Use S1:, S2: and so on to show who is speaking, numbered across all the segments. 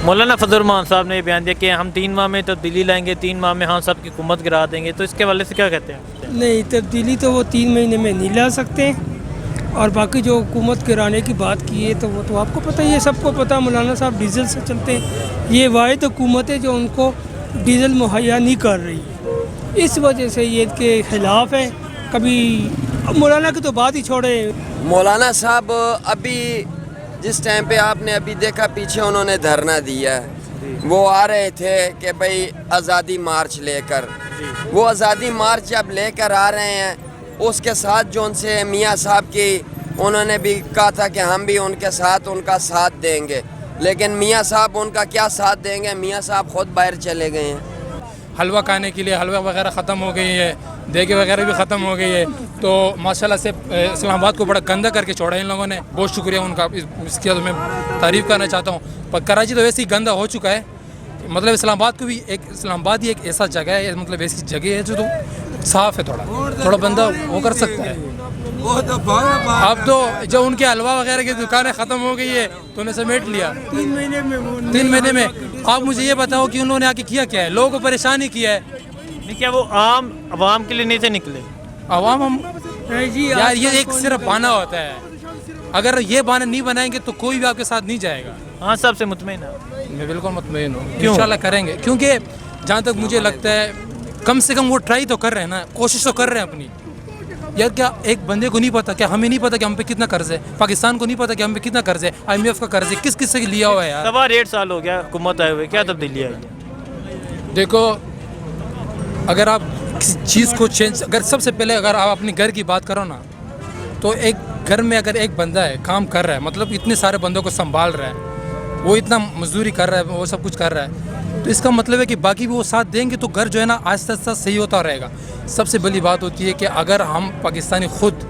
S1: مولانا فضل الرحمان صاحب نے یہ بیان دیا کہ ہم 3 ماہ میں تبدیلی لائیں گے، 3 ماہ میں ہاں صاحب کی حکومت گرا دیں گے، تو اس کے حوالے سے کیا کہتے ہیں؟
S2: نہیں، تبدیلی تو وہ 3 مہینے میں نہیں لا سکتے، اور باقی جو حکومت گرانے کی بات کی ہے تو وہ تو آپ کو پتہ ہی ہے، سب کو پتہ، مولانا صاحب ڈیزل سے چلتے ہیں، یہ واحد حکومت ہے جو ان کو ڈیزل مہیا نہیں کر رہی، اس وجہ سے یہ کے خلاف ہے۔ کبھی مولانا کی تو بات ہی چھوڑے۔
S3: مولانا صاحب ابھی جس ٹائم پہ آپ نے ابھی دیکھا پیچھے انہوں نے دھرنا دیا ہے، وہ آ رہے تھے کہ بھئی آزادی مارچ لے کر، وہ آزادی مارچ جب لے کر آ رہے ہیں، اس کے ساتھ جو ان سے میاں صاحب کی انہوں نے بھی کہا تھا کہ ہم بھی ان کے ساتھ ان کا ساتھ دیں گے، لیکن میاں صاحب ان کا کیا ساتھ دیں گے، میاں صاحب خود باہر چلے گئے ہیں۔
S4: حلوہ کھانے کے لیے حلوہ وغیرہ ختم ہو گئی ہے، دیگیں وغیرہ بھی ختم ہو گئی ہے، تو ماشاءاللہ سے اسلام آباد کو بڑا گندہ کر کے چھوڑا ہے ان لوگوں نے، بہت شکریہ ان کا، اس کی میں تعریف کرنا چاہتا ہوں۔ پر کراچی تو ویسے ہی گندہ ہو چکا ہے، مطلب اسلام آباد کو بھی اسلام آباد ہی ایک ایسا جگہ ہے، مطلب ایسی جگہ ہے جو تو صاف ہے، تھوڑا بندہ وہ کر سکتا ہے۔ اب تو جب ان کے حلوہ وغیرہ کی دکانیں ختم ہو گئی ہے تو انہیں سمیٹ لیا 3 مہینے میں۔ آپ مجھے یہ بتاؤ کہ انہوں نے آ کے کیا ہے، لوگوں کو پریشانی کیا ہے؟
S1: نہیں، کیا وہ عام عوام کے لیے نہیں تھے نکلے؟
S4: عوام ہم یار یہ ایک صرف بہانہ ہوتا ہے، اگر یہ بہانہ نہیں بنائیں گے تو کوئی بھی آپ کے ساتھ نہیں جائے گا۔
S1: ہاں صاحب سے مطمئن ہے؟
S4: میں بالکل مطمئن ہوں، انشاءاللہ کریں گے، کیونکہ جہاں تک مجھے لگتا ہے کم سے کم وہ ٹرائی تو کر رہے ہیں نا، کوشش تو کر رہے ہیں اپنی۔ یار کیا ایک بندے کو نہیں پتا، کیا ہمیں نہیں پتا کہ ہم پہ کتنا قرض ہے، پاکستان کو نہیں پتا کہ ہم پہ کتنا قرض ہے، IMF کا قرض ہے، کس کس سے لیا ہوا ہے یار۔
S1: 1.5 سال ہو گیا حکومت آئے ہوئے، کیا تبدیلی آئی ہے؟
S4: دیکھو اگر آپ کسی چیز کو چینج، اگر سب سے پہلے اگر آپ اپنے گھر کی بات کرو نا، تو ایک گھر میں اگر ایک بندہ ہے کام کر رہا ہے، مطلب اتنے سارے بندوں کو سنبھال رہا ہے، وہ اتنا مزدوری کر رہا ہے، وہ سب کچھ کر رہا ہے، تو اس کا مطلب ہے کہ باقی بھی وہ ساتھ دیں گے تو گھر جو ہے نا آہستہ آہستہ صحیح ہوتا رہے گا۔ سب سے بڑی بات ہوتی ہے کہ اگر ہم پاکستانی خود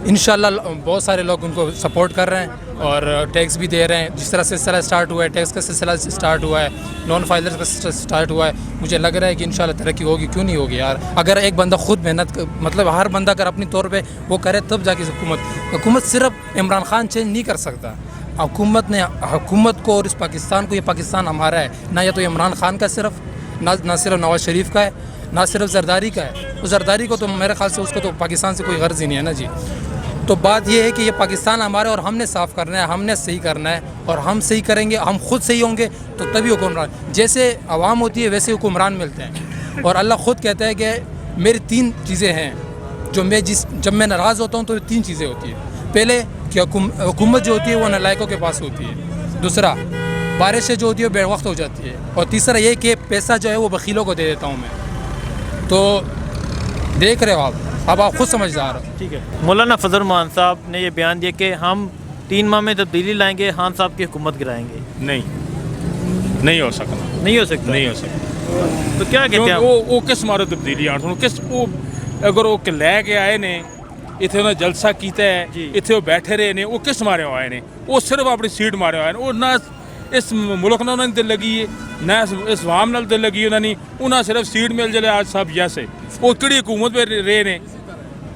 S4: انشاءاللہ بہت سارے لوگ ان کو سپورٹ کر رہے ہیں اور ٹیکس بھی دے رہے ہیں، جس طرح سلسلہ سٹارٹ ہوا ہے، ٹیکس کا سلسلہ سٹارٹ ہوا ہے، نان فائلرز کا سٹارٹ ہوا ہے، مجھے لگ رہا ہے کہ انشاءاللہ ترقی ہوگی، کیوں نہیں ہوگی یار۔ اگر ایک بندہ خود محنت، مطلب ہر بندہ اگر اپنی طور پہ وہ کرے تب جا کے حکومت صرف عمران خان چینج نہیں کر سکتا، حکومت کو اور اس پاکستان کو، یہ پاکستان ہمارا ہے، نہ یہ تو عمران خان کا صرف، نہ صرف نواز شریف کا ہے، نہ صرف زرداری کا ہے، اس زرداری کو تو میرے خیال سے اس کو تو پاکستان سے کوئی غرض ہی نہیں ہے نا جی۔ تو بات یہ ہے کہ یہ پاکستان ہمارا اور ہم نے صاف کرنا ہے، ہم نے صحیح کرنا ہے، اور ہم صحیح کریں گے، ہم خود صحیح ہوں گے تو تبھی حکمران، جیسے عوام ہوتی ہے ویسے حکمران ملتے ہیں، اور اللہ خود کہتا ہے کہ میری 3 چیزیں ہیں جو جب میں ناراض ہوتا ہوں تو 3 چیزیں ہوتی ہیں۔ پہلے کہ حکومت جو ہوتی ہے وہ نالائقوں کے پاس ہوتی ہے، دوسرا بارشیں جو ہوتی ہے وہ بے وقت ہو جاتی ہے، اور تیسرا یہ کہ پیسہ جو ہے وہ بخیلوں کو دے دیتا ہوں میں۔ تو دیکھ رہے ہو اب آپ خود سمجھدار ہو۔
S1: ٹھیک ہے، مولانا فضل الرحمان صاحب نے یہ بیان دیا کہ ہم 3 ماہ میں تبدیلی لائیں گے، خان صاحب کی حکومت گرائیں گے۔
S5: نہیں ہو سکتا،
S1: نہیں ہو سکتا؟
S5: نہیں ہو سکتا،
S1: تو کیا کہتے ہیں
S5: وہ کس مارے تبدیلی آن کس وہ اگر وہ لے کے آئے نے اتنے انہیں جلسہ کیتا ہے، اتنے وہ بیٹھے رہے نے، وہ کس مارے آئے نے، وہ صرف اپنی سیٹ مارے آئے، وہ نہ اس ملک نہ انہوں نے دل لگی ہے، نہ اس عوام نال دل لگی انہوں نے، انہیں صرف سیٹ مل جائے آج سب یس ہے۔ وہ کہڑی حکومت پہ رہے نے،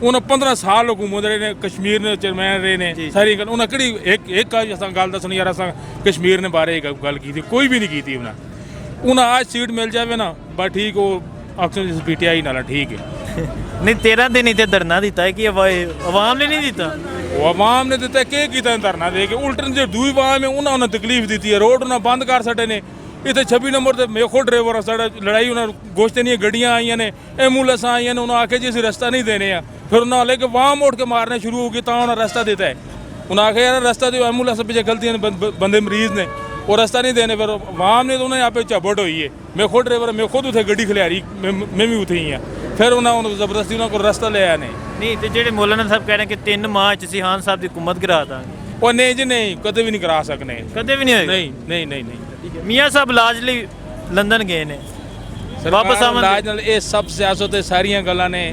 S5: انہیں 15 سال حکومت رہے نے، کشمیر نے چیئرمین رہے نے، ساری گل انہیں کہڑی ایک گل دسنی یار اصل کشمیر نے بارے گل کی تھی، کوئی بھی نہیں کی تھی انہیں آج سیٹ مل جائے نا بس ٹھیک، وہ اکثر PTI نالا ٹھیک ہے۔
S1: نہیں 13 دن اتنے دھرنا دیتا ہے کہ عوام نے نہیں دیتا؟
S5: وہ عوام نے دیتا ہے، کیا کیتا ہے دھرنا دے کے، الٹن جو دوئی عوام ہے انہیں تکلیف دیتی ہے، روڈ انہیں بند کر سٹے نے، اتنے 26 نمبر تے میرے ڈرائیور ساڑھے لڑائی انہیں گوشت نہیں، گڈیاں آئی نے، ایمبولینس آئی نے، انہوں نے آکے جی اسی رستہ نہیں دینے ہیں، پھر انہوں نے لے کے وہاں موڑ کے مارنے شروع ہو گئے، تو انہوں نے رستہ دیتا ہے، انہوں نے آکے یار رستہ دیو، ایمبولینس پیچھے غلطی ہیں بندے مریض نے، وہ رستہ نہیں دینے، پھر وہاں نے تو انہیں یہاں پہ چبٹ ہوئی ہے، میں خود ڈرائیور میں خود اتنے گڈی کھلیاری میں بھی اتنے ہی ہیں، پھر انہوں نے زبردستی انہوں کو رستہ لے آیا
S1: نہیں تو جہے مولانا صاحب کہہ رہے ہیں کہ 3 ماہ سی خان صاحب کی حکومت گرا دیں گے،
S5: وہ نہیں جی نہیں، کدے بھی نہیں کرا سکنے،
S1: کدے بھی نہیں ہوئے؟
S5: نہیں نہیں نہیں۔
S1: میاں صاحب علاج لی لندن گئے نے، واپس
S5: علاج یہ سب سیاست ساریاں گلاں نے،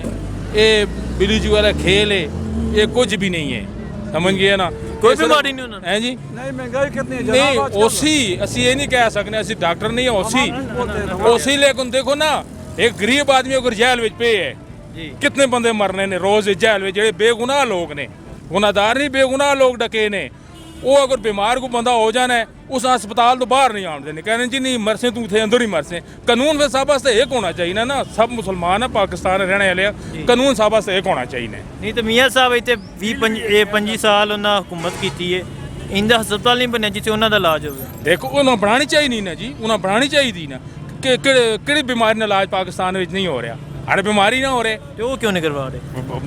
S5: یہ بلی جو والا کھیل ہے، یہ کچھ بھی نہیں ہے، سمجھ گئے نا،
S1: کوئی بیماری نہیں ہونا
S5: ہے جی، نہیں اوسی اسی یہ نہیں کہہ سکنے، اسی ڈاکٹر نہیں ہے، اوسی لیکن دیکھو نا ایک غریب آدمی اگر جیل وچ پے ہے، کتنے بندے مرنے نے روز جیل وچ، جڑے بے گناہ لوگ نے، گناہ دار نہیں، بے گناہ لوگ ڈکے نے، ਉਹ ਅਗਰ ਬਿਮਾਰ ਕੋਈ ਬੰਦਾ ਹੋ ਜਾਣਾ ਹੈ ਉਸ ਹਸਪਤਾਲ ਤੋਂ ਬਾਹਰ ਨਹੀਂ ਆਉਣ ਦੇਣੇ, ਕਹਿੰਦੇ ਜੀ ਨਹੀਂ ਮਰਸੇ ਤੂੰ ਇੱਥੇ ਅੰਦਰ ਹੀ ਮਰਸੇ। ਕਾਨੂੰਨ ਫਿਰ ਸਭ ਵਾਸਤੇ ਇੱਕ ਹੋਣਾ ਚਾਹੀਦਾ ਨਾ, ਸਭ ਮੁਸਲਮਾਨ ਆ ਪਾਕਿਸਤਾਨ ਰਹਿਣ ਵਾਲੇ ਆ, ਕਾਨੂੰਨ ਸਭ ਵਾਸਤੇ ਇੱਕ ਹੋਣਾ ਚਾਹੀਦਾ।
S1: ਨਹੀਂ ਤਾਂ ਮੀਆਂ ਸਾਹਿਬ ਇੱਥੇ 25 ਸਾਲ ਉਹਨਾਂ ਹਕੂਮਤ ਕੀਤੀ ਹੈ, ਇੰਦਾ ਹਸਪਤਾਲ ਨਹੀਂ ਬਣਿਆ ਜਿੱਥੇ ਉਹਨਾਂ ਦਾ ਇਲਾਜ ਹੋਵੇ।
S5: ਦੇਖੋ ਉਹਨਾਂ ਬਣਾਉਣੀ ਚਾਹੀਦੀ ਨਾ ਜੀ, ਉਹਨਾਂ ਬਣਾਉਣੀ ਚਾਹੀਦੀ ਨਾ ਕਿ ਕਿਹੜੀ ਬਿਮਾਰੀ ਨਾਲ ਇਲਾਜ ਪਾਕਿਸਤਾਨ ਵਿੱਚ ਨਹੀਂ ਹੋ ਰਿਹਾ, ਹਰ ਬਿਮਾਰੀ ਨਾ ਹੋ ਰਿਹਾ
S1: ਤੇ ਉਹ ਕਿਉਂ ਨਹੀਂ ਕਰਵਾ ਰਹੇ?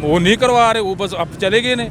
S5: ਉਹ ਨਹੀਂ ਕਰਵਾ ਰਹੇ, ਉਹ ਬਸ ਆਪ ਚਲੇ ਗਏ ਨੇ।